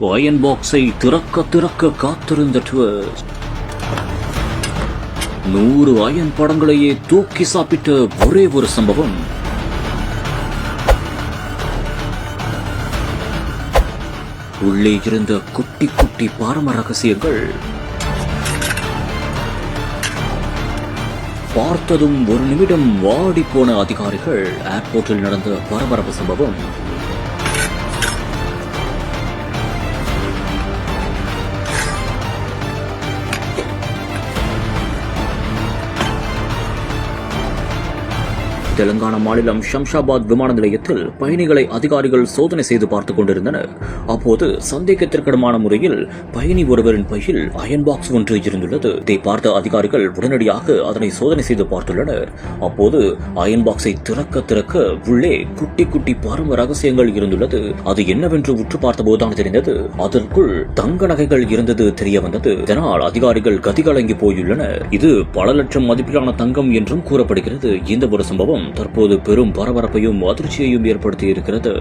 Iron பாக்ஸை திறக்க திறக்க காத்திருந்த ட்விஸ்ட். 100 அயன் படங்களையே தூக்கி சாப்பிட்ட ஒரே ஒரு சம்பவம். உள்ளே இருந்த குட்டி குட்டி பாரம ரகசியங்கள் பார்த்ததும் ஒரு நிமிடம் வாடி போன அதிகாரிகள். ஏர்போர்ட்டில் நடந்த பரபரப்பு சம்பவம். தெலுங்கானா மாநிலம் ஷம்ஷாபாத் விமான நிலையத்தில் பயணிகளை அதிகாரிகள் சோதனை செய்து பார்த்துக் கொண்டிருந்தனர். அப்போது சந்தேகத்திற்கிடமான முறையில் பயணி ஒருவரின் பையில் அயன் பாக்ஸ் ஒன்று இருந்துள்ளது. இதை பார்த்த அதிகாரிகள் உடனடியாக அதனை சோதனை செய்து பார்த்துள்ளனர். அப்போது அயன் பாக்ஸை திறக்க திறக்க உள்ளே குட்டி குட்டி பரம ரகசியங்கள் இருந்துள்ளது. அது என்னவென்று உற்று பார்த்தபோதுதான் தெரிந்தது. அதற்குள் தங்க நகைகள் இருந்தது தெரிய வந்தது. இதனால் அதிகாரிகள் கதிகலங்கி போயுள்ளனர். இது பல லட்சம் மதிப்பிலான தங்கம் என்றும் கூறப்படுகிறது. இந்த ஒரு சம்பவம் தற்போது பெரும் பரபரப்பையும் அதிர்ச்சியையும் ஏற்படுத்தி இருக்கிறது.